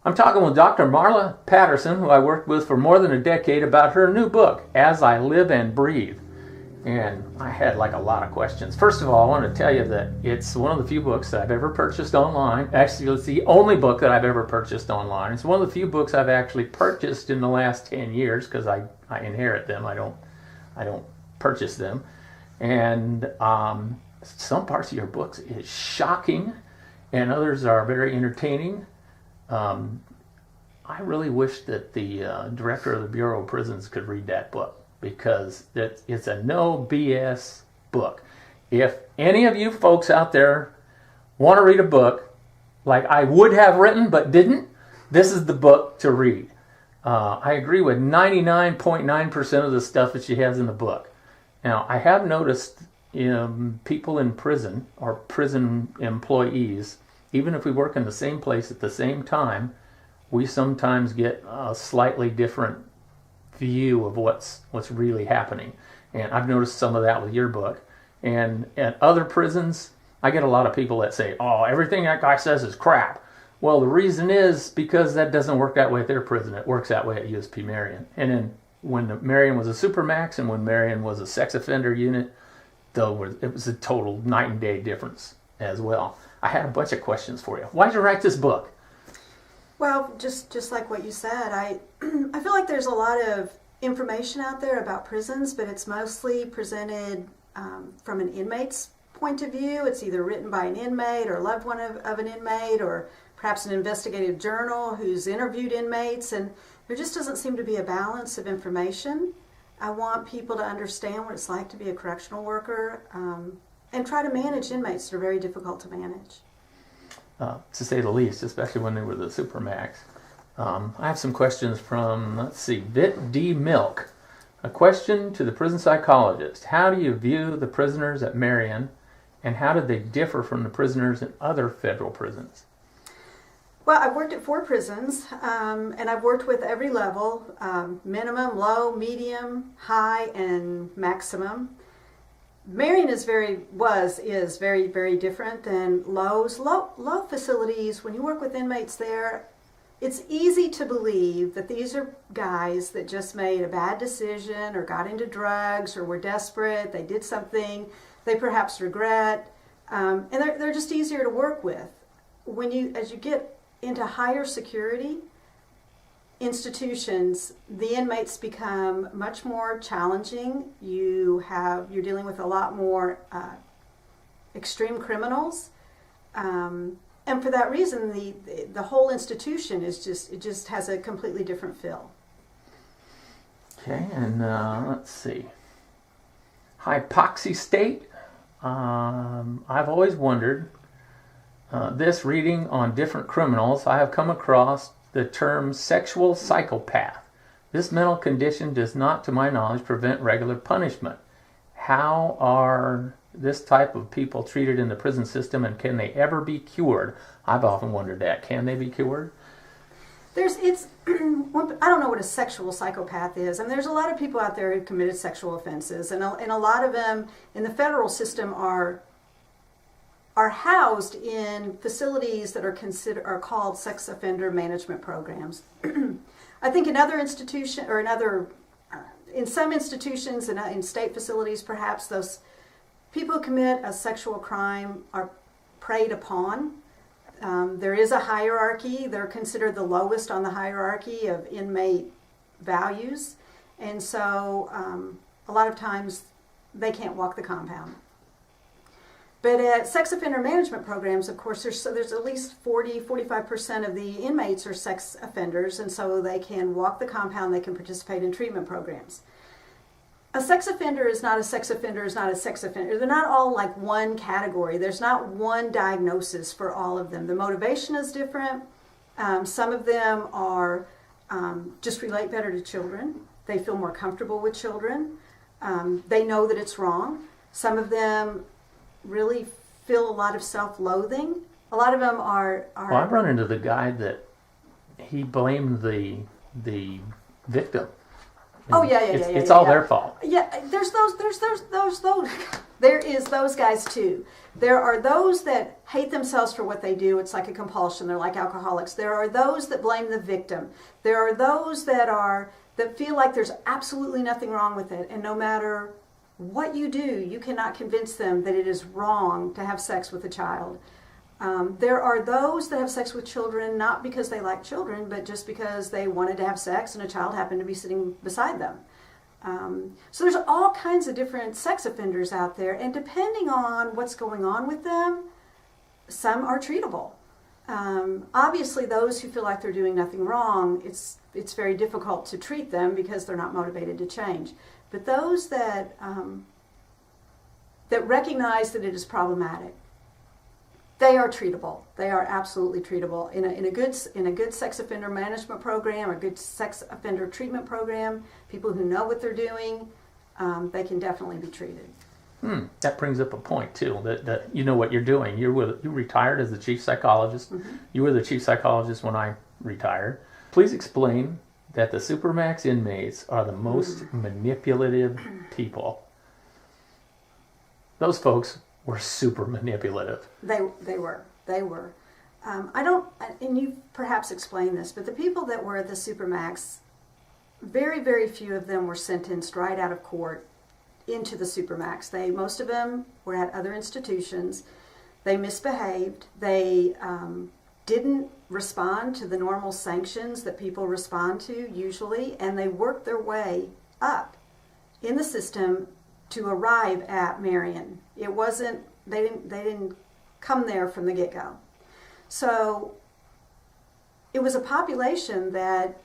I'm talking with Dr. Marla Patterson, who I worked with for more than a decade, about her new book, As I Live and Breathe. And I had like a lot of questions. First of all, I want to tell you that it's one of the few books that I've ever purchased online. Actually, it's the only book that I've ever purchased online. It's one of the few books I've actually purchased in the last 10 years because I inherit them. I don't purchase them. And some parts of your books is shocking, and others are very entertaining. I really wish that the director of the Bureau of Prisons could read that book, because it's a no BS book. If any of you folks out there want to read a book like I would have written but didn't, this is the book to read. I agree with 99.9% of the stuff that she has in the book. Now, I have noticed people in prison or prison employees, even if we work in the same place at the same time, we sometimes get a slightly different view of what's really happening. And I've noticed some of that with your book. And at other prisons, I get a lot of people that say, oh, everything that guy says is crap. Well, the reason is because that doesn't work that way at their prison. It works that way at USP Marion. And then when Marion was a Supermax and when Marion was a sex offender unit, it was a total night and day difference as well. I had a bunch of questions for you. Why did you write this book? Well, just like what you said, I feel like there's a lot of information out there about prisons, but it's mostly presented from an inmate's point of view. It's either written by an inmate or a loved one of an inmate, or perhaps an investigative journal who's interviewed inmates, and there just doesn't seem to be a balance of information. I want people to understand what it's like to be a correctional worker and try to manage inmates that are very difficult to manage. To say the least, especially when they were the Supermax. I have some questions from, Vit D. Milk. A question to the prison psychologist. How do you view the prisoners at Marion, and how did they differ from the prisoners in other federal prisons? Well, I've worked at 4 prisons, and I've worked with every level, minimum, low, medium, high, and maximum. Marion is very, very different than Low's. Low facilities, when you work with inmates there, it's easy to believe that these are guys that just made a bad decision or got into drugs or were desperate. They did something they perhaps regret, and they're just easier to work with. As you get into higher security institutions, the inmates become much more challenging. You're dealing with a lot more extreme criminals, and for that reason, the whole institution just has a completely different feel. Okay, and let's see. Hypoxia state. I've always wondered. This reading on different criminals, I have come across the term sexual psychopath. This mental condition does not, to my knowledge, prevent regular punishment. How are this type of people treated in the prison system, and can they ever be cured? I've often wondered that. Can they be cured? I don't know what a sexual psychopath is. I mean, there's a lot of people out there who committed sexual offenses, and a lot of them in the federal system are housed in facilities that are called sex offender management programs. I think in other institutions, or in some institutions and in state facilities, perhaps those people who commit a sexual crime are preyed upon. There is a hierarchy. They're considered the lowest on the hierarchy of inmate values, and so a lot of times they can't walk the compound. But at sex offender management programs, of course, there's at least 45% of the inmates are sex offenders, and so they can walk the compound, they can participate in treatment programs. A sex offender is not a sex offender is not a sex offender. They're not all like one category. There's not one diagnosis for all of them. The motivation is different. Some of them are just relate better to children. They feel more comfortable with children. They know that it's wrong. Some of them really feel a lot of self-loathing. A lot of them are. Well, I've run into the guy that he blamed the victim. Oh yeah. It's all their fault. Yeah, there's those There is those guys too. There are those that hate themselves for what they do. It's like a compulsion. They're like alcoholics. There are those that blame the victim. There are those that feel like there's absolutely nothing wrong with it, and no matter what you do, you cannot convince them that it is wrong to have sex with a child. There are those that have sex with children not because they like children, but just because they wanted to have sex and a child happened to be sitting beside them. So there's all kinds of different sex offenders out there, and depending on what's going on with them, some are treatable. Obviously, those who feel like they're doing nothing wrong, it's very difficult to treat them because they're not motivated to change. But those that recognize that it is problematic, they are treatable. They are absolutely treatable in a good sex offender management program, a good sex offender treatment program. People who know what they're doing, they can definitely be treated. That brings up a point too. That you know what you're doing. You retired as the chief psychologist. Mm-hmm. You were the chief psychologist when I retired. Please explain that the Supermax inmates are the most manipulative people. Those folks were super manipulative. They were. I don't, and you perhaps explained this, but the people that were at the Supermax, very, very few of them were sentenced right out of court into the Supermax. Most of them were at other institutions. They misbehaved. They didn't respond to the normal sanctions that people respond to usually, and they worked their way up in the system to arrive at Marion. It wasn't, they didn't come there from the get-go. So it was a population that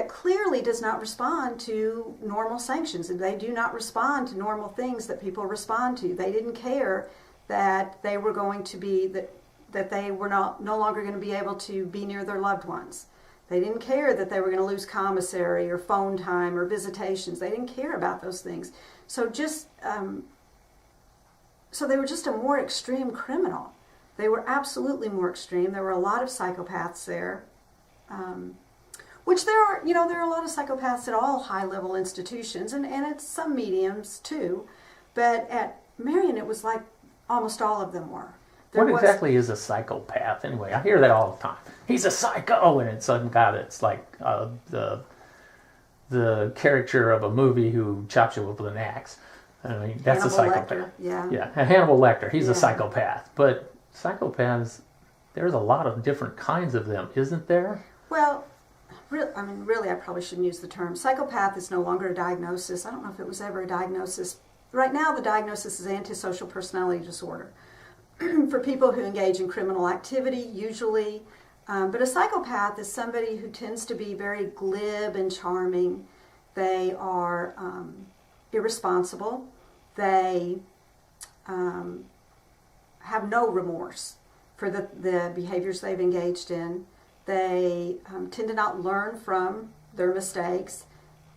clearly does not respond to normal sanctions, and they do not respond to normal things that people respond to. They didn't care that they were going to be, that they were no longer going to be able to be near their loved ones. They didn't care that they were going to lose commissary or phone time or visitations. They didn't care about those things. So so they were just a more extreme criminal. They were absolutely more extreme. There were a lot of psychopaths there, which there are a lot of psychopaths at all high-level institutions, and at some mediums too. But at Marion, it was like almost all of them were. What exactly is a psychopath anyway? I hear that all the time. He's a psycho, and it's some guy that's like the character of a movie who chops you up with an axe. I mean, that's Hannibal a psychopath. Lecter, yeah. Hannibal Lecter. He's a psychopath. But psychopaths, there's a lot of different kinds of them, isn't there? Well, really, I probably shouldn't use the term. Psychopath is no longer a diagnosis. I don't know if it was ever a diagnosis. Right now, the diagnosis is antisocial personality disorder for people who engage in criminal activity, usually. But a psychopath is somebody who tends to be very glib and charming. They are irresponsible. They have no remorse for the behaviors they've engaged in. They tend to not learn from their mistakes.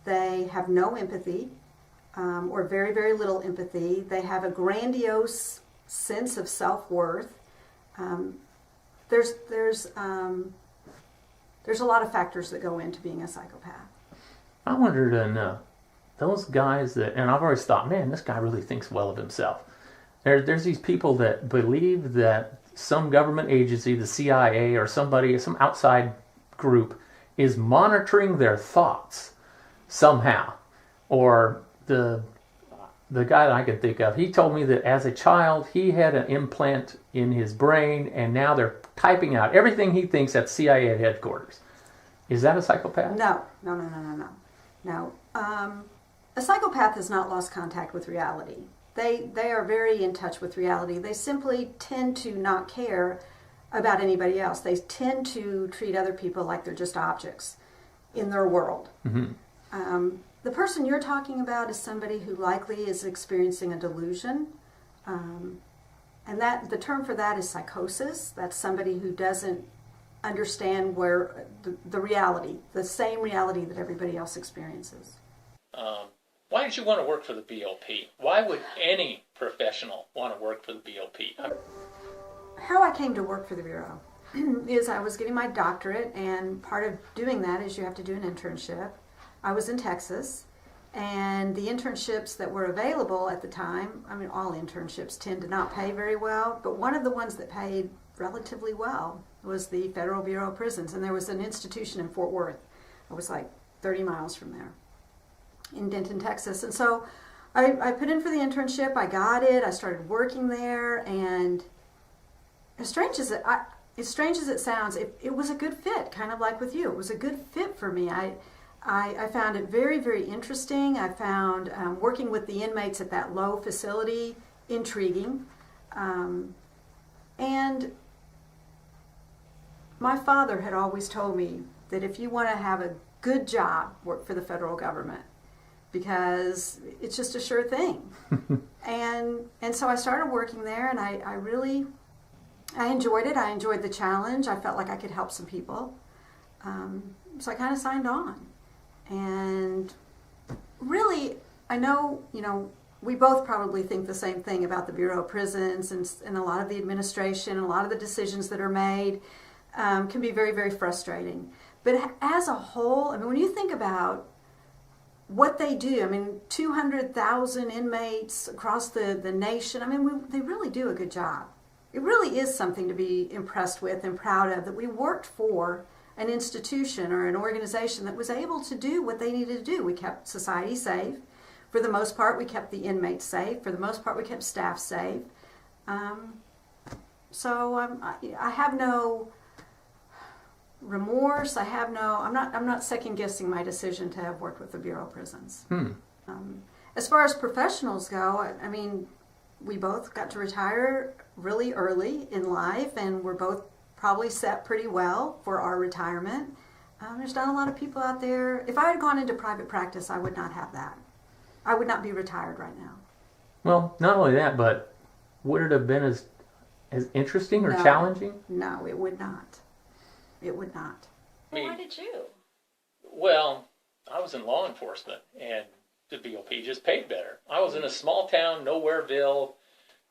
They have no empathy, or very, very little empathy. They have a grandiose sense of self-worth. There's a lot of factors that go into being a psychopath. I wonder to know, those guys that, and I've always thought, man, this guy really thinks well of himself. There's these people that believe that some government agency, the CIA or somebody, some outside group, is monitoring their thoughts somehow. Or the guy that I can think of, he told me that as a child he had an implant in his brain, and now they're typing out everything he thinks at CIA headquarters. Is that a psychopath? No. A psychopath has not lost contact with reality. They are very in touch with reality. They simply tend to not care about anybody else. They tend to treat other people like they're just objects in their world. Mm-hmm. The person you're talking about is somebody who likely is experiencing a delusion. And that the term for that is psychosis. That's somebody who doesn't understand where the reality, the same reality that everybody else experiences. Why did you want to work for the BOP? Why would any professional want to work for the BOP? How I came to work for the Bureau is I was getting my doctorate, and part of doing that is you have to do an internship. I was in Texas, And the internships that were available at the time, I mean, all internships tend to not pay very well, but one of the ones that paid relatively well was the Federal Bureau of Prisons. And there was an institution in Fort Worth. It was like 30 miles from there in Denton, Texas. And so I put in for the internship. I got it. I started working there. And as strange as it sounds, it was a good fit, kind of like with you. It was a good fit for me. I found it very, very interesting. I found working with the inmates at that low facility intriguing. And my father had always told me that if you want to have a good job, work for the federal government, because it's just a sure thing. and so I started working there, and I really enjoyed it. I enjoyed the challenge. I felt like I could help some people. So I kind of signed on. And really, I know, we both probably think the same thing about the Bureau of Prisons, and a lot of the administration, a lot of the decisions that are made can be very, very frustrating. But as a whole, I mean, when you think about what they do, I mean, 200,000 inmates across the nation, I mean, they really do a good job. It really is something to be impressed with and proud of, that we worked for an institution or an organization that was able to do what they needed to do. We kept society safe. For the most part, we kept the inmates safe. For the most part, we kept staff safe. So I have no remorse. I'm not second guessing my decision to have worked with the Bureau of Prisons. As far as professionals go, I mean, we both got to retire really early in life, and we're both probably set pretty well for our retirement. There's not a lot of people out there. If I had gone into private practice, I would not have that. I would not be retired right now. Well, not only that, but would it have been as interesting or challenging? No, it would not. It would not. Why did you? Well, I was in law enforcement, and the BOP just paid better. I was in a small town, Nowhereville,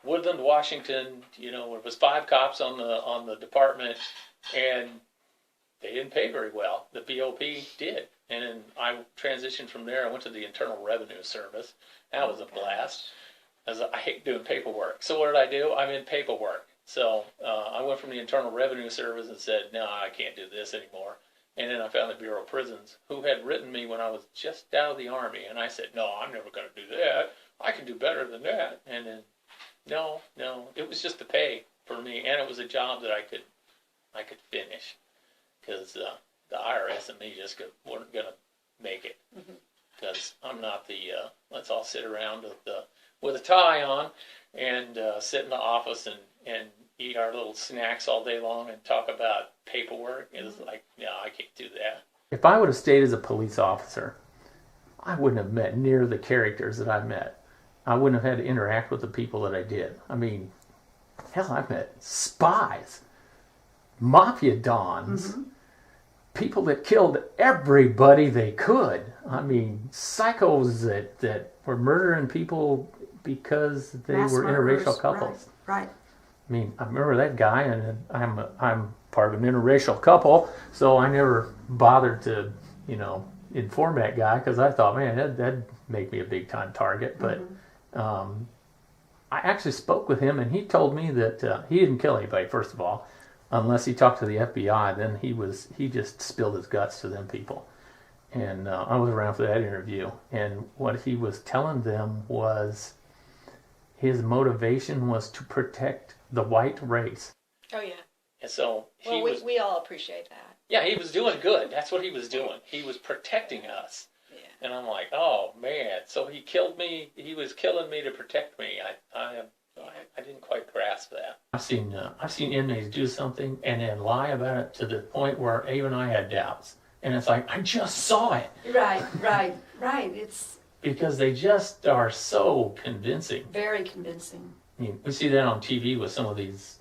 Woodland, Washington. There was 5 cops on the department, and they didn't pay very well. The BOP did, and then I transitioned from there. I went to the Internal Revenue Service. That was a blast, as I hate doing paperwork. So what did I do? I'm in paperwork. So I went from the Internal Revenue Service and said, no, I can't do this anymore. And then I found the Bureau of Prisons, who had written me when I was just out of the Army. And I said, no, I'm never going to do that. I can do better than that. And then, no, it was just the pay for me. And it was a job that I could finish. Because the IRS and me just weren't going to make it. Because I'm not the, let's all sit around with a tie on and sit in the office and eat our little snacks all day long and talk about paperwork. It was like, no, I can't do that. If I would have stayed as a police officer, I wouldn't have met near the characters that I met. I wouldn't have had to interact with the people that I did. I mean, hell, I've met spies, mafia dons, people that killed everybody they could. I mean, psychos that were murdering people because they were interracial couples. Right. I mean, I remember that guy, and I'm part of an interracial couple, so I never bothered to, inform that guy, because I thought, man, that'd make me a big time target. But I actually spoke with him, and he told me that he didn't kill anybody, first of all, unless he talked to the FBI. Then he just spilled his guts to them people. And I was around for that interview, and what he was telling them was his motivation was to protect the white race. Oh, yeah. And so we all appreciate that. Yeah, he was doing good. That's what he was doing. He was protecting us. Yeah. And I'm like, oh man. So he killed me. He was killing me to protect me. I didn't quite grasp that. I've seen inmates do something and then lie about it to the point where even I had doubts. And it's like, I just saw it. Right. It's because they just are so convincing. Very convincing. I mean, we see that on TV with some of these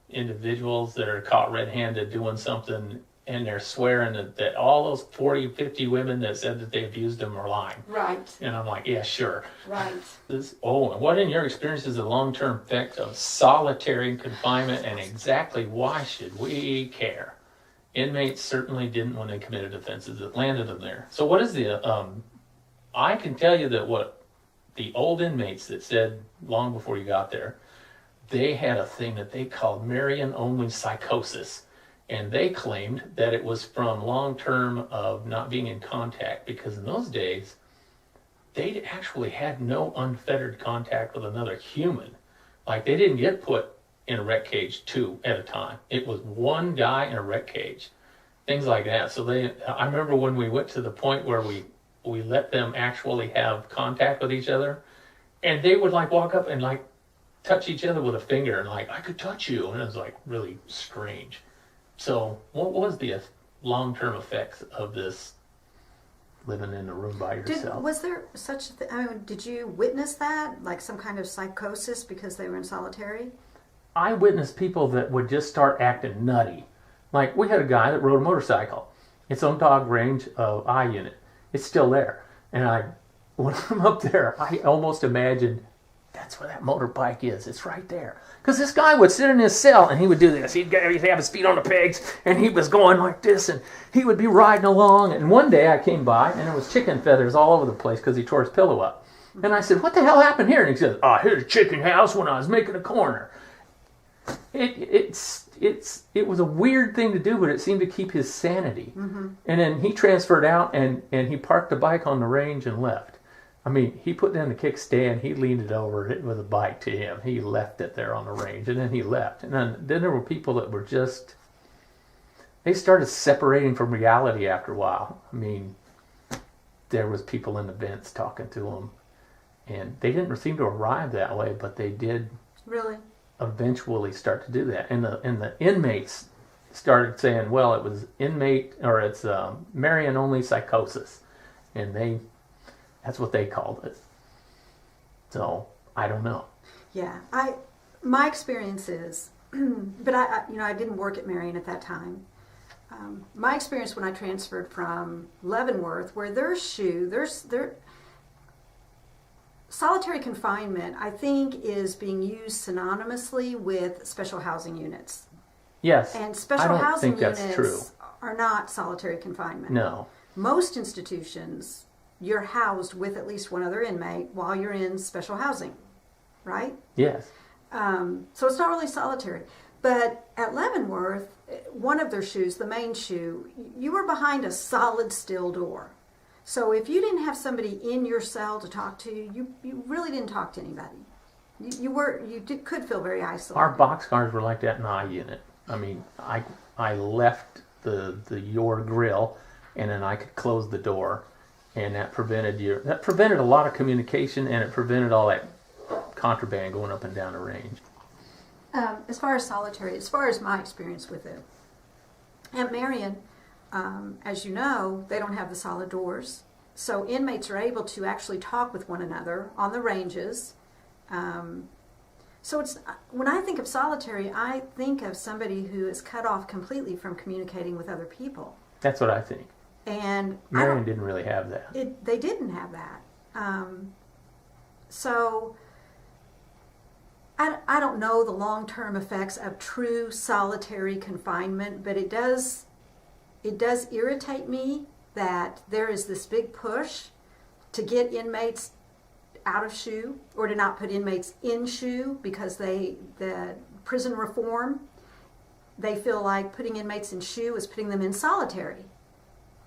individuals that are caught red-handed doing something, and they're swearing that all those 40, 50 women that said that they abused them are lying. Right. And I'm like, yeah, sure. Right. And what in your experience is the long-term effect of solitary confinement, and exactly why should we care? Inmates certainly didn't when they committed offenses that landed them there. So what is the I can tell you that what the old inmates that said long before you got there, they had a thing that they called Marion only psychosis. And they claimed that it was from long term of not being in contact, because in those days, they actually had no unfettered contact with another human. Like, they didn't get put in a rec cage 2 at a time. It was one guy in a rec cage, things like that. So I remember when we went to the point where we let them actually have contact with each other, and they would like walk up and like touch each other with a finger and like, I could touch you. And it was like really strange. So what was the long-term effects of this living in a room by yourself? Was there such a thing? I mean, did you witness that? Like some kind of psychosis because they were in solitary? I witnessed people that would just start acting nutty. Like, we had a guy that rode a motorcycle. It's on dog range of I unit. It's still there. And when I'm up there, I almost imagined that's where that motorbike is. It's right there. Because this guy would sit in his cell and he would do this. He'd have his feet on the pegs and he was going like this and he would be riding along. And one day I came by and there was chicken feathers all over the place because he tore his pillow up. And I said, what the hell happened here? And he says, here's a chicken house when I was making a corner. It was a weird thing to do, but it seemed to keep his sanity. Mm-hmm. And then he transferred out and he parked the bike on the range and left. I mean, he put down the kickstand, he leaned it over, it was a bike to him. He left it there on the range, and then he left. And then there were people that were just, they started separating from reality after a while. I mean, there was people in the vents talking to them, and they didn't seem to arrive that way, but they did really eventually start to do that. And the inmates started saying, well, it was it's Marion only psychosis, and that's what they called it. So I don't know. Yeah, my experience is, but I didn't work at Marion at that time. My experience when I transferred from Leavenworth, where their solitary confinement, I think, is being used synonymously with special housing units. Yes, and special housing units units are not solitary confinement. No. Most institutions, you're housed with at least one other inmate while you're in special housing, right? Yes. So it's not really solitary. But at Leavenworth, one of their shoes, the main shoe, you were behind a solid steel door. So if you didn't have somebody in your cell to talk to, you really didn't talk to anybody. You could feel very isolated. Our boxcars were like that in I unit. I mean, I left the your grill, and then I could close the door. And that prevented a lot of communication, and it prevented all that contraband going up and down the range. As far as solitary, as far as my experience with it, at Marion, as you know, they don't have the solid doors. So inmates are able to actually talk with one another on the ranges. So when I think of solitary, I think of somebody who is cut off completely from communicating with other people. That's what I think. And Marion didn't really have that. They didn't have that. So I don't know the long-term effects of true solitary confinement, but it does irritate me that there is this big push to get inmates out of SHU, or to not put inmates in SHU, because the prison reform, they feel like putting inmates in SHU is putting them in solitary.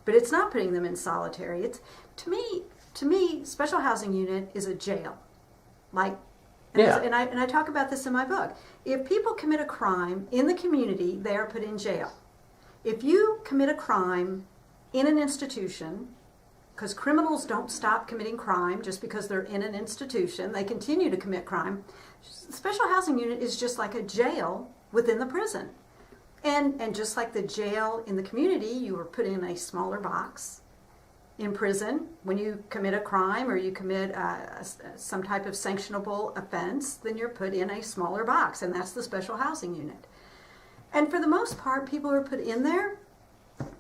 But it's not putting them in solitary. It's to me, special housing unit is a jail. And I talk about this in my book. If people commit a crime in the community, they are put in jail. If you commit a crime in an institution, because criminals don't stop committing crime just because they're in an institution, they continue to commit crime. Special housing unit is just like a jail within the prison. And just like the jail in the community, you are put in a smaller box. In prison, when you commit a crime or you commit some type of sanctionable offense, then you're put in a smaller box, and that's the special housing unit. And for the most part, people who are put in there,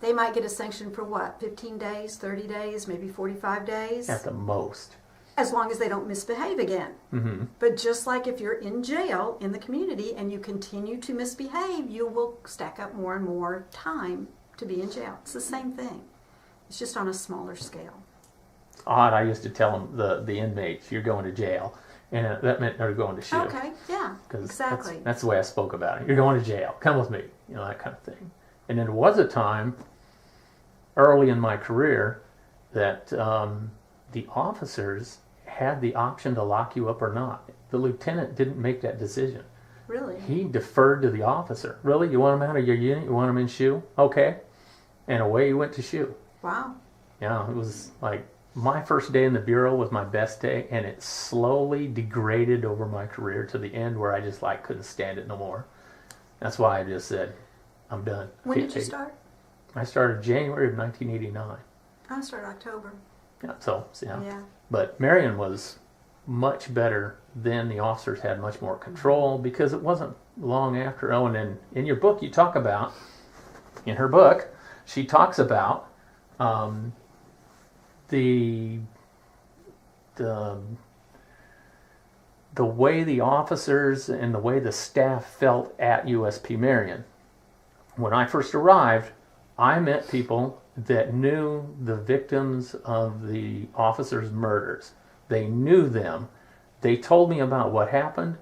they might get a sanction for 15 days, 30 days, maybe 45 days? At the most. As long as they don't misbehave again. Mm-hmm. But just like if you're in jail in the community and you continue to misbehave, you will stack up more and more time to be in jail. It's the same thing. It's just on a smaller scale. odd. I used to tell them, the inmates, you're going to jail. And that meant they're going to shoot. Okay, yeah, exactly. That's the way I spoke about it. You're going to jail. Come with me. You know, that kind of thing. And then there was a time early in my career that the officers had the option to lock you up or not. The lieutenant didn't make that decision. Really? He deferred to the officer. Really? You want him out of your unit? You want him in shoe? Okay. And away he went to shoe. Wow. Yeah, it was like my first day in the Bureau was my best day, and it slowly degraded over my career to the end where I just like couldn't stand it no more. That's why I just said, I'm done. When did you start? I started January of 1989. I started October. Yeah, so, yeah. Yeah. But Marion was much better then. The officers had much more control because it wasn't long after. Oh, and then in your book you talk about, in her book, she talks about the way the officers and the way the staff felt at USP Marion. When I first arrived, I met people that knew the victims of the officers' murders. They knew them. They told me about what happened.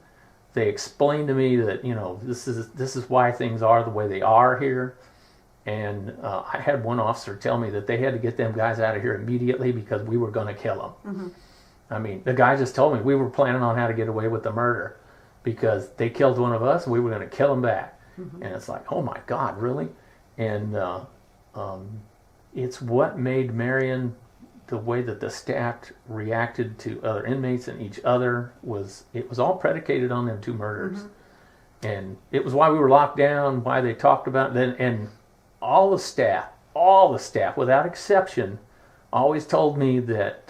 They explained to me that, you know, this is why things are the way they are here. And I had one officer tell me that they had to get them guys out of here immediately because we were going to kill them. Mm-hmm. I mean, the guy just told me we were planning on how to get away with the murder because they killed one of us and we were going to kill them back. Mm-hmm. And it's like, oh my God, really? And it's what made Marion, the way that the staff reacted to other inmates and each other, it was all predicated on them two murders. Mm-hmm. And it was why we were locked down, why they talked about it. And all the staff, without exception, always told me that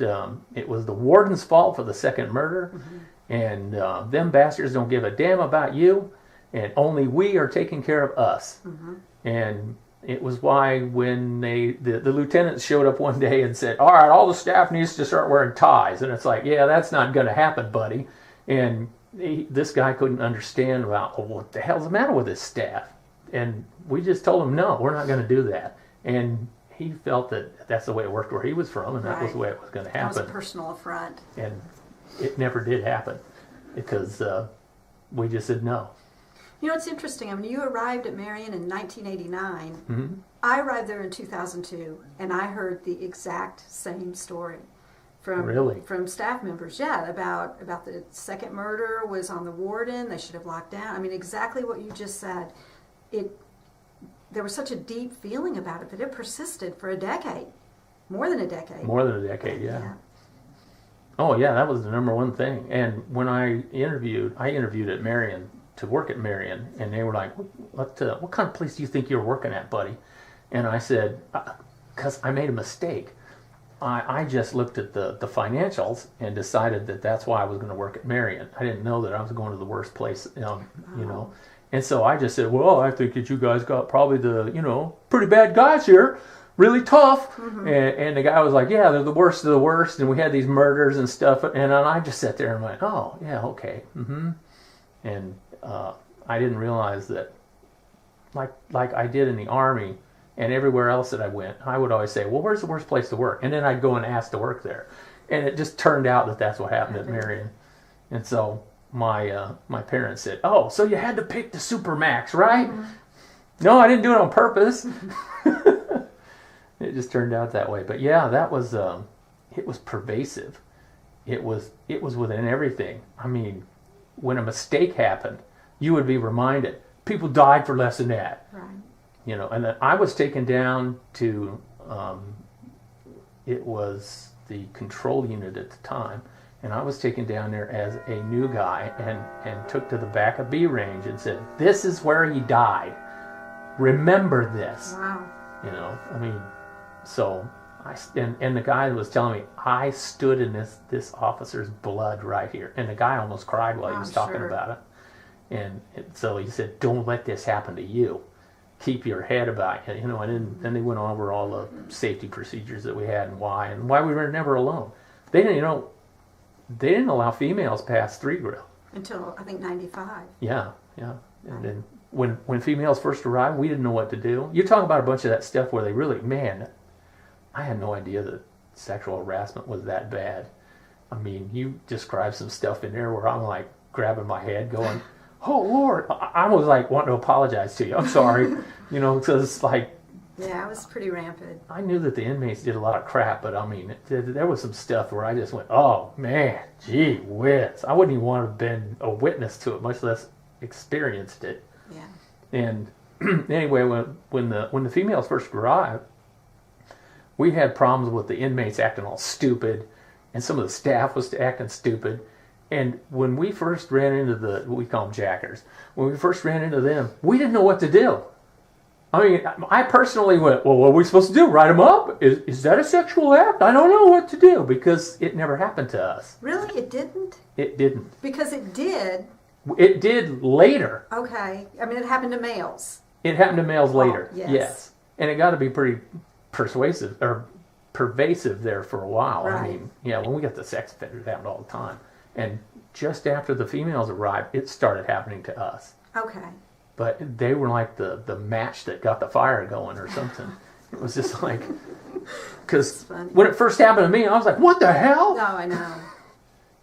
it was the warden's fault for the second murder. Mm-hmm. And them bastards don't give a damn about you, and only we are taking care of us. Mm-hmm. And it was why when the lieutenant showed up one day and said, all right, all the staff needs to start wearing ties. And it's like, yeah, that's not going to happen, buddy. And this guy couldn't understand about, well, what the hell's the matter with this staff? And we just told him, no, we're not going to do that. And he felt that that's the way it worked where he was from, and that was the way it was going to happen. That was a personal affront. And it never did happen because we just said no. You know, it's interesting. I mean, you arrived at Marion in 1989. Mm-hmm. I arrived there in 2002, and I heard the exact same story from staff members. Yeah, about the second murder was on the warden. They should have locked down. I mean, exactly what you just said. There was such a deep feeling about it that it persisted for a decade, more than a decade. More than a decade, yeah. Oh yeah, that was the number one thing. And when I interviewed at Marion to work at Marion, and they were like, what kind of place do you think you're working at, buddy? And I said, because I made a mistake. I just looked at the financials and decided that that's why I was going to work at Marion. I didn't know that I was going to the worst place, you know. And so I just said, well, I think that you guys got probably the, pretty bad guys here, really tough. Mm-hmm. And the guy was like, yeah, they're the worst of the worst. And we had these murders and stuff. And I just sat there and went, oh, yeah, okay. Mm-hmm. And I didn't realize that, like I did in the Army and everywhere else that I went, I would always say, well, where's the worst place to work? And then I'd go and ask to work there. And it just turned out that that's what happened at Marion. And so my parents said, oh, so you had to pick the Supermax, right? Mm-hmm. No, I didn't do it on purpose. It just turned out that way. But yeah, that was it was pervasive. It was within everything. I mean, when a mistake happened, you would be reminded people died for less than that. Right. And then I was taken down to it was the control unit at the time. And I was taken down there as a new guy and took to the back of B range and said, this is where he died. Remember this. Wow. I mean, so and the guy was telling me, I stood in this officer's blood right here. And the guy almost cried while he was talking about it. And so he said, don't let this happen to you. Keep your head about you. And then they went over all the safety procedures that we had and why we were never alone. They didn't allow females past 3 grill. Until, I think, 95. Yeah. And then when females first arrived, we didn't know what to do. You're talking about a bunch of that stuff where they really, man, I had no idea that sexual harassment was that bad. I mean, you described some stuff in there where I'm like grabbing my head going, oh Lord, I was like wanting to apologize to you. I'm sorry. Because like, Yeah, it was pretty rampant. I knew that the inmates did a lot of crap, but I mean, there was some stuff where I just went, oh man, gee whiz. I wouldn't even want to have been a witness to it, much less experienced it. Yeah. And anyway, when the females first arrived, we had problems with the inmates acting all stupid, and some of the staff was acting stupid. And when we first ran into we call them jackers, when we first ran into them, we didn't know what to do. I mean, I personally went, well, what are we supposed to do? Write them up? Is that a sexual act? I don't know what to do, because it never happened to us. Really? It didn't? It didn't. Because it did. It did later. Okay. I mean, it happened to males. It happened to males later. Oh, yes. Yes. And it got to be pretty pervasive there for a while. Right. I mean, yeah, when we got the sex offenders, it happened all the time. And just after the females arrived, it started happening to us. Okay. But they were like the match that got the fire going or something. It was just like, because when it first happened to me, I was like, what the hell? No, I know.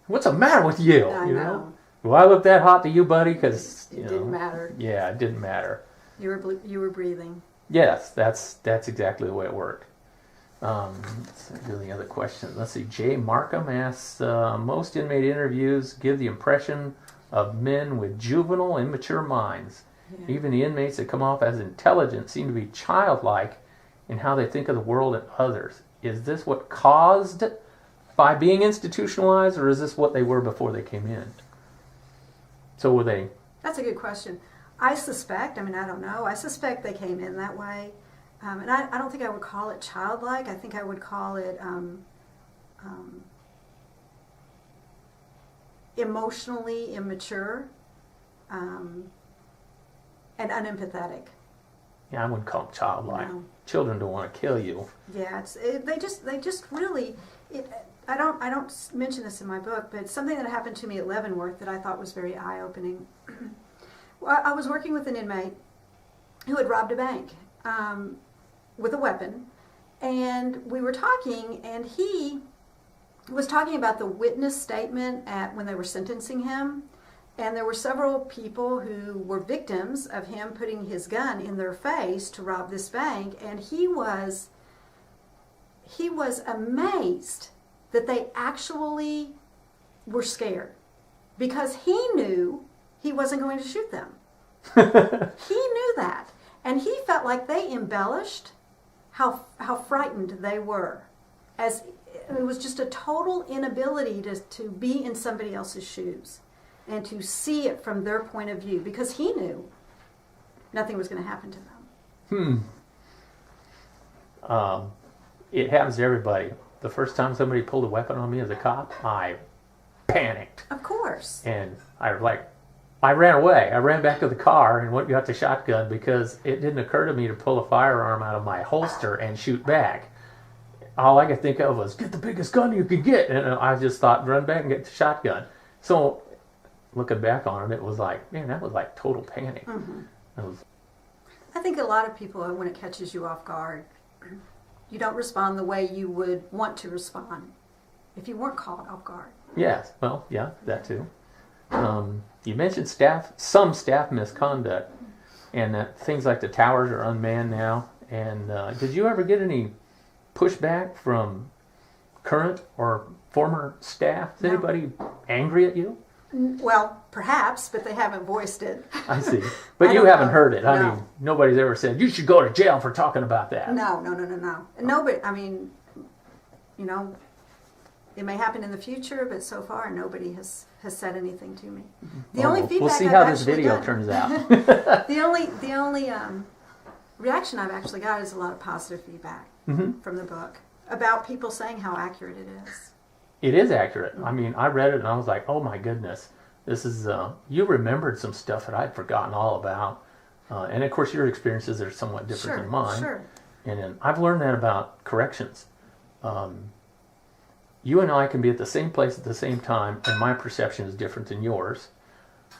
What's the matter with you? I know. Do I look that hot to you, buddy? Because It didn't matter. Yeah, it didn't matter. You were breathing. Yes, that's exactly the way it worked. Let's do the other question. Let's see. Jay Markham asks, most inmate interviews give the impression of men with juvenile, immature minds. Yeah. Even the inmates that come off as intelligent seem to be childlike in how they think of the world and others. Is this what caused by being institutionalized, or is this what they were before they came in? So were they... That's a good question. I suspect, I don't know, I suspect they came in that way. And I don't think I would call it childlike. I think I would call it emotionally immature and unempathetic. Yeah, I wouldn't call them childlike. No. Children don't want to kill you. Yeah, they just really. I don't mention this in my book, but it's something that happened to me at Leavenworth that I thought was very eye-opening. Well, I was working with an inmate who had robbed a bank with a weapon, and we were talking, and he was talking about the witness statement when they were sentencing him, and there were several people who were victims of him putting his gun in their face to rob this bank, and he was amazed that they actually were scared, because he knew he wasn't going to shoot them. He knew that, and he felt like they embellished how frightened they were, as it was just a total inability to be in somebody else's shoes and to see it from their point of view, because he knew nothing was going to happen to them. It happens to everybody. The first time somebody pulled a weapon on me as a cop, I panicked. Of course. And I ran away. I ran back to the car and went and got the shotgun, because it didn't occur to me to pull a firearm out of my holster and shoot back. All I could think of was, get the biggest gun you could get. And I just thought, run back and get the shotgun. So looking back on it, it was like, man, that was like total panic. Mm-hmm. I think a lot of people, when it catches you off guard, you don't respond the way you would want to respond if you weren't caught off guard. Yes, well, yeah, that too. You mentioned some staff misconduct, and that things like the towers are unmanned now. And did you ever get any pushback from current or former staff? Is No. anybody angry at you? Well, perhaps, but they haven't voiced it. I see. But I you don't haven't know. heard it. I No. mean, nobody's ever said, you should go to jail for talking about that. No. Nobody, it may happen in the future, but so far nobody has said anything to me. The only feedback we'll see I've how this actually video gotten- turns out. The only reaction I've actually got is a lot of positive feedback from the book about people saying how accurate it is. It is accurate. I mean, I read it and I was like, oh my goodness. This is, you remembered some stuff that I'd forgotten all about. And of course your experiences are somewhat different than mine. Sure. And then I've learned that about corrections. You and I can be at the same place at the same time, and my perception is different than yours.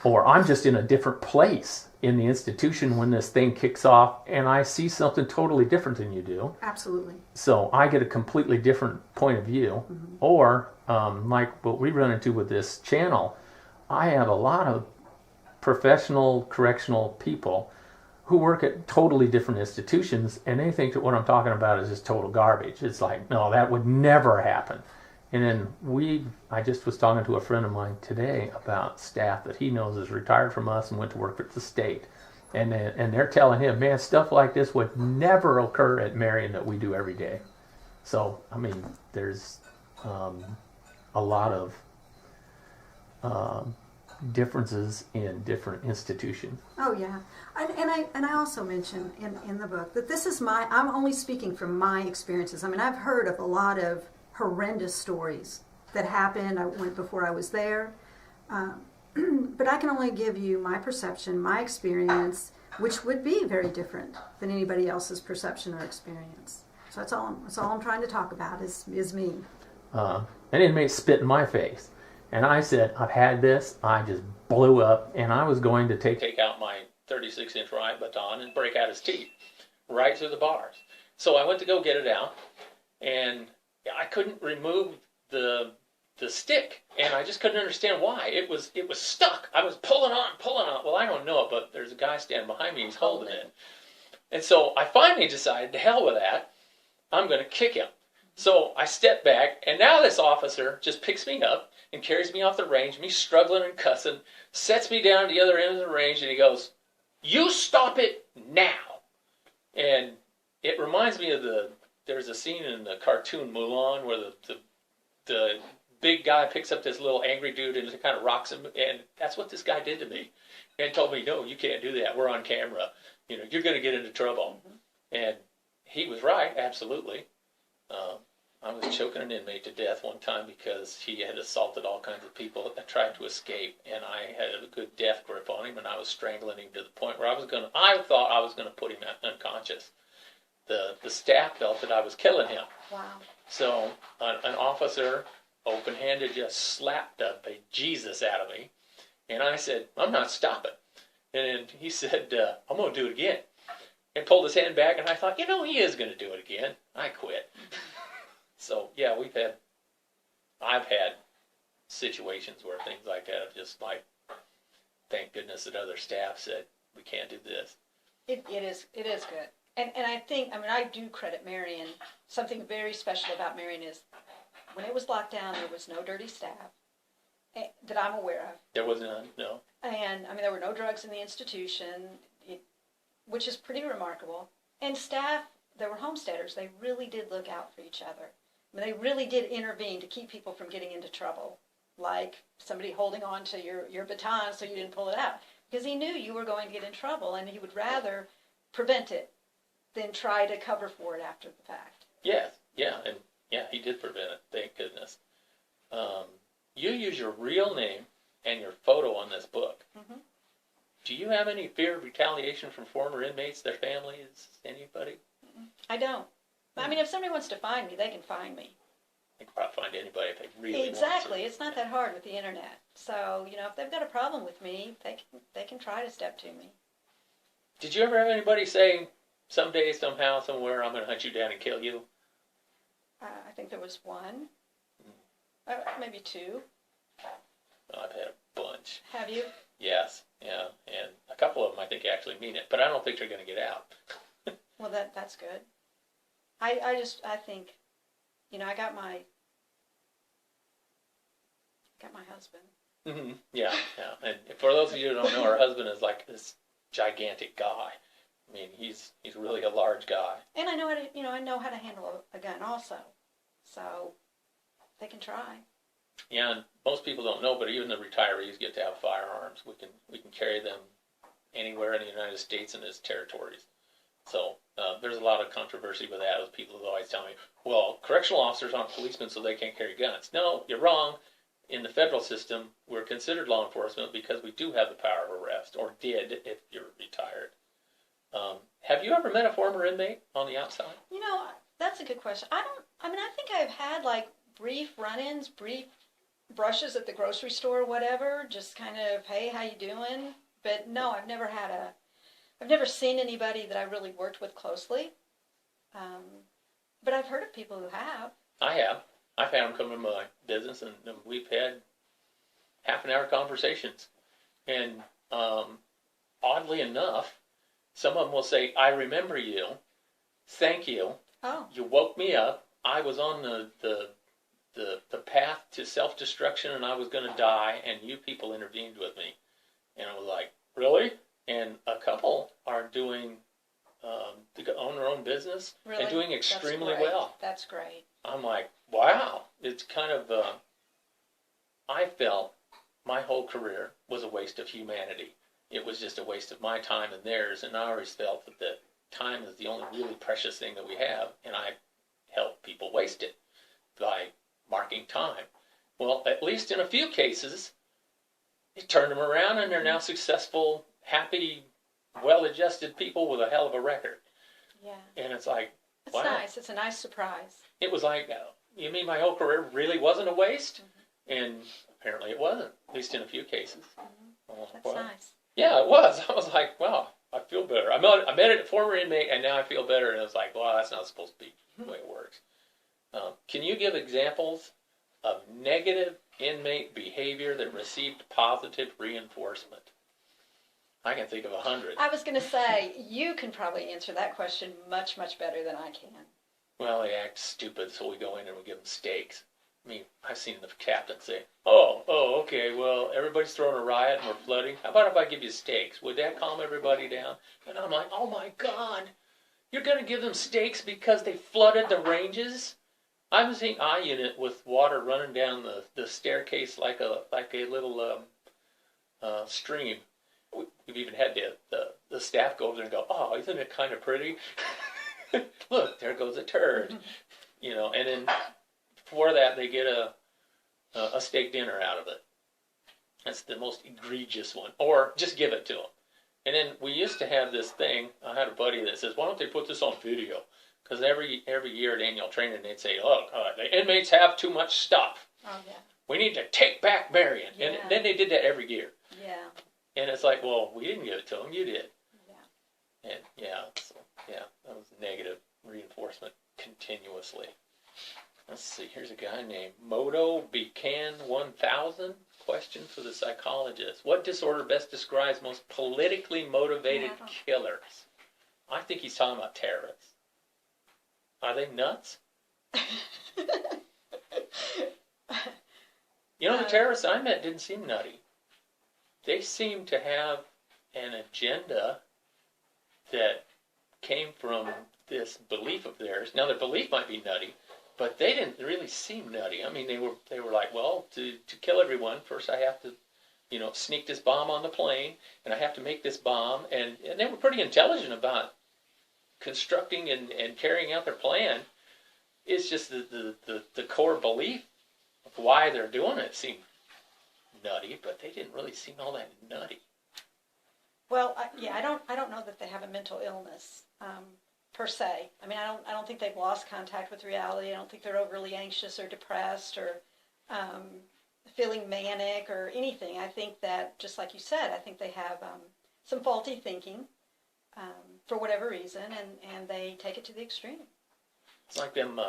or I'm just in a different place in the institution when this thing kicks off, and I see something totally different than you do. Absolutely. So I get a completely different point of view. Or like what we run into with this channel, I have a lot of professional correctional people who work at totally different institutions, and they think that what I'm talking about is just total garbage. It's like, no, that would never happen. And then I just was talking to a friend of mine today about staff that he knows is retired from us and went to work at the state. And they're telling him, man, stuff like this would never occur at Marion that we do every day. So, I mean, there's a lot of differences in different institutions. Oh yeah, and I also mention in the book that this is I'm only speaking from my experiences. I mean, I've heard of a lot of horrendous stories that happened before I was there, but I can only give you my perception, my experience, which would be very different than anybody else's perception or experience. So that's all I'm trying to talk about is me. An inmate spit in my face. And I said, I've had this. I just blew up, and I was going to take out my 36-inch riot baton and break out his teeth right through the bars. So I went to go get it out, and I couldn't remove the stick, and I just couldn't understand why. It was stuck. I was pulling on. Well, I don't know it, but there's a guy standing behind me. He's holding it. And so I finally decided, to hell with that. I'm going to kick him. So I stepped back, and now this officer just picks me up and carries me off the range, me struggling and cussing, sets me down at the other end of the range, and he goes, "You stop it now." And it reminds me of there's a scene in the cartoon Mulan where the big guy picks up this little angry dude and kind of rocks him, and that's what this guy did to me. And told me, "No, you can't do that. We're on camera. You're going to get into trouble." And he was right, absolutely. I was choking an inmate to death one time because he had assaulted all kinds of people that tried to escape, and I had a good death grip on him, and I was strangling him to the point where I thought I was going to put him unconscious. The staff felt that I was killing him. Wow. So an officer, open-handed, just slapped the bejesus out of me, and I said, "I'm not stopping." And he said, "I'm going to do it again." And pulled his hand back, and I thought, he is going to do it again. I quit. So, yeah, I've had situations where things like that have just thank goodness that other staff said, we can't do this. It is good. And I think, I do credit Marion. Something very special about Marion is when it was locked down, there was no dirty staff that I'm aware of. There was none, no. And, there were no drugs in the institution, which is pretty remarkable. And staff, there were homesteaders. They really did look out for each other. They really did intervene to keep people from getting into trouble, like somebody holding on to your baton so you didn't pull it out. Because he knew you were going to get in trouble, and he would rather prevent it than try to cover for it after the fact. Yes, yeah, and yeah, he did prevent it, thank goodness. You use your real name and your photo on this book. Mm-hmm. Do you have any fear of retaliation from former inmates, their families, anybody? I don't. If somebody wants to find me, they can find me. They can probably find anybody if they really want to. Exactly. It's not that hard with the internet. So, if they've got a problem with me, they can try to step to me. Did you ever have anybody say, someday, somehow, somewhere, I'm going to hunt you down and kill you? I think there was one. Maybe two. Well, I've had a bunch. Have you? Yes, yeah. And a couple of them I think actually mean it, but I don't think they're going to get out. Well, that's good. I think, I got my husband. Mm-hmm. Yeah. And for those of you who don't know, her husband is like this gigantic guy. He's really a large guy. And I know how to handle a gun also. So they can try. Yeah, and most people don't know, but even the retirees get to have firearms. We can carry them anywhere in the United States and its territories. So there's a lot of controversy with that. With people who always tell me, well, correctional officers aren't policemen, so they can't carry guns. No, you're wrong. In the federal system, we're considered law enforcement because we do have the power of arrest, or did if you're retired. Have you ever met a former inmate on the outside? That's a good question. I think I've had brief run-ins, brief brushes at the grocery store or whatever, just kind of, hey, how you doing? But no, I've never seen anybody that I really worked with closely. But I've heard of people who have. I have. I've had them come to my business, and we've had half-an-hour conversations. And oddly enough, some of them will say, I remember you. Thank you. Oh. You woke me up. I was on the path to self-destruction, and I was going to die, and you people intervened with me. And I was like, really? And a couple are doing, own their own business, Really? and doing extremely That's great. well. That's great. I'm like, wow. It's kind of, I felt my whole career was a waste of humanity. It was just a waste of my time and theirs, and I always felt that time is the only really precious thing that we have, and I help people waste it by marking time. Well, at least in a few cases, it turned them around, and they're now successful, happy, well-adjusted people with a hell of a record. Yeah. And it's like, It's wow. nice. It's a nice surprise. It was like, you mean my whole career really wasn't a waste? Mm-hmm. And apparently it wasn't, at least in a few cases. Mm-hmm. That's well, nice. Yeah, it was. I was like, wow, I feel better. I met a former inmate, and now I feel better. And I was like, well, that's not supposed to be the way it works. Can you give examples of negative inmate behavior that received positive reinforcement? I can think of 100. I was going to say, you can probably answer that question much, much better than I can. Well, they act stupid, so we go in and we give them steaks. I mean, I've seen the captain say, oh, okay, well, everybody's throwing a riot and we're flooding. How about if I give you steaks? Would that calm everybody down? And I'm like, oh my God, you're going to give them steaks because they flooded the ranges? I was seeing I-unit with water running down the staircase like a little stream. We've even had the staff go over there and go, oh, isn't it kind of pretty? Look, there goes a turd. You know, and then for that they get a steak dinner out of it. That's the most egregious one. Or just give it to them. And then we used to have this thing. I had a buddy that says, why don't they put this on video? Because every year at annual training they'd say, look, the inmates have too much stuff. Oh, yeah. We need to take back Marion. Yeah. And then they did that every year. Yeah. And it's like, well, we didn't give it to them. You did. Yeah. And that was negative reinforcement continuously. Let's see. Here's a guy named Moto Becan 1000. Question for the psychologist. What disorder best describes most politically motivated killers? I think he's talking about terrorists. Are they nuts? You know, the terrorists I met didn't seem nutty. They seemed to have an agenda that came from this belief of theirs. Now, their belief might be nutty, but they didn't really seem nutty. I mean, they were like, well, to kill everyone, first I have to, sneak this bomb on the plane, and I have to make this bomb. And they were pretty intelligent about constructing and carrying out their plan. It's just the core belief of why they're doing it seemed nutty, but they didn't really seem all that nutty. Well, I don't know that they have a mental illness per se. I mean, I don't think they've lost contact with reality. I don't think they're overly anxious or depressed or feeling manic or anything. I think that, just like you said, I think they have some faulty thinking for whatever reason, and they take it to the extreme. It's like them,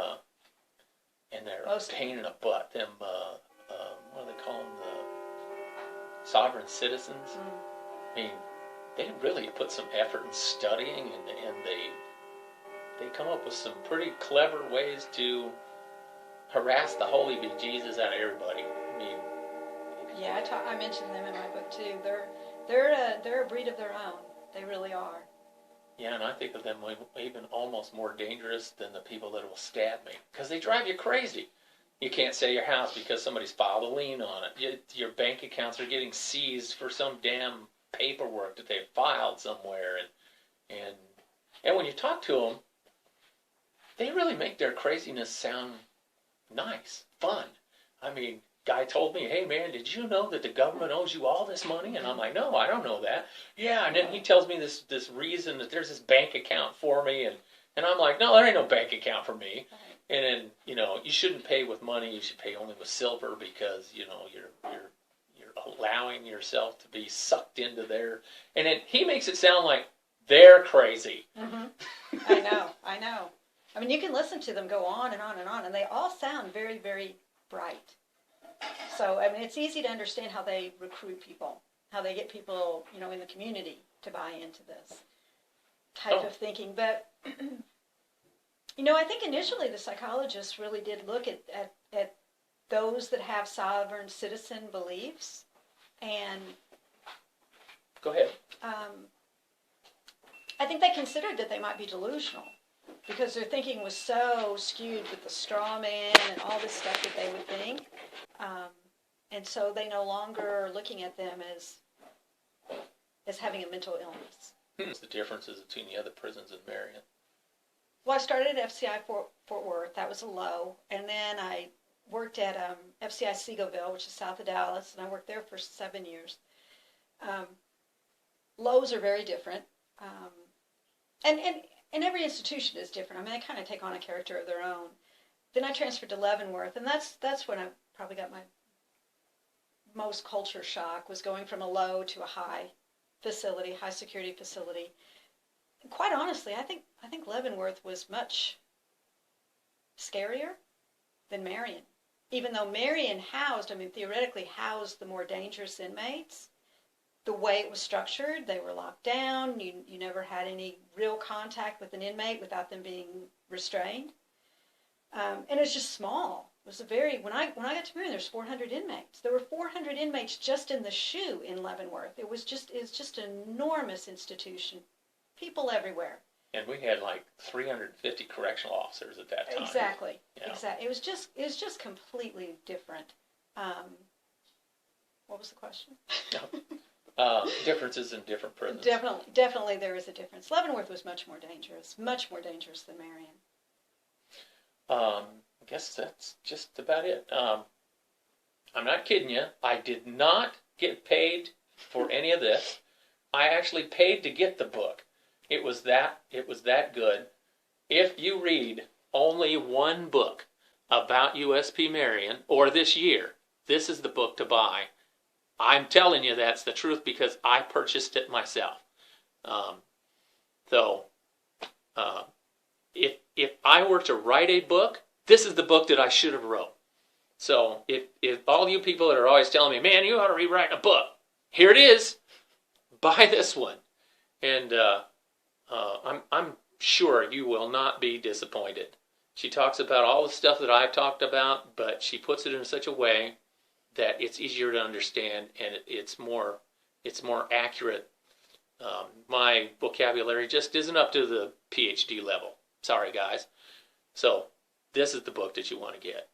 and they're pain in the butt. Them, what do they call them? The sovereign citizens. I mean, they really put some effort in studying, and they come up with some pretty clever ways to harass the holy bejesus out of everybody. I mean, yeah, I mentioned them in my book too. They're a breed of their own. They really are. Yeah, and I think of them even almost more dangerous than the people that will stab me, because they drive you crazy. You can't sell your house because somebody's filed a lien on it. Your bank accounts are getting seized for some damn paperwork that they've filed somewhere, and when you talk to them, they really make their craziness sound nice, fun. I mean, guy told me, hey man, did you know that the government owes you all this money? And I'm like, no, I don't know that. Yeah, and then he tells me this reason that there's this bank account for me, and And I'm like, no, there ain't no bank account for me. Right. And then, you shouldn't pay with money. You should pay only with silver because, you're allowing yourself to be sucked into there. And then he makes it sound like they're crazy. Mm-hmm. I know. I mean, you can listen to them go on and on and on, and they all sound very, very bright. So, I mean, it's easy to understand how they recruit people, how they get people, in the community to buy into this type of thinking. But, I think initially the psychologists really did look at those that have sovereign citizen beliefs. And Go ahead. I think they considered that they might be delusional because their thinking was so skewed with the straw man and all this stuff that they would think. And so they no longer are looking at them as having a mental illness. What's the differences between the other prisons in Marion? Well, I started at FCI Fort Worth. That was a low. And then I worked at FCI Seagoville, which is south of Dallas, and I worked there for 7 years. Lows are very different. And every institution is different. I mean, they kind of take on a character of their own. Then I transferred to Leavenworth, and that's when I probably got my most culture shock, was going from a low to a high facility, high security facility. And quite honestly, I think Leavenworth was much scarier than Marion. Even though Marion theoretically housed the more dangerous inmates, the way it was structured, they were locked down. You never had any real contact with an inmate without them being restrained. And it was just small. It was when I got to Marion, there's 400 inmates. There were 400 inmates just in the SHU in Leavenworth. It was just an enormous institution. People everywhere. And we had like 350 correctional officers at that time. Exactly. Exactly. It was just completely different. What was the question? Differences in different prisons. Definitely there is a difference. Leavenworth was much more dangerous than Marion. I guess that's just about it. I'm not kidding you. I did not get paid for any of this. I actually paid to get the book. It was that good. If you read only one book about USP Marion or this year, this is the book to buy. I'm telling you that's the truth because I purchased it myself. If I were to write a book, this is the book that I should have wrote. So if all you people that are always telling me, man, you ought to rewrite a book, here it is. Buy this one. And I'm sure you will not be disappointed. She talks about all the stuff that I've talked about, but she puts it in such a way that it's easier to understand and it's more accurate. My vocabulary just isn't up to the PhD level. Sorry, guys. So this is the book that you want to get.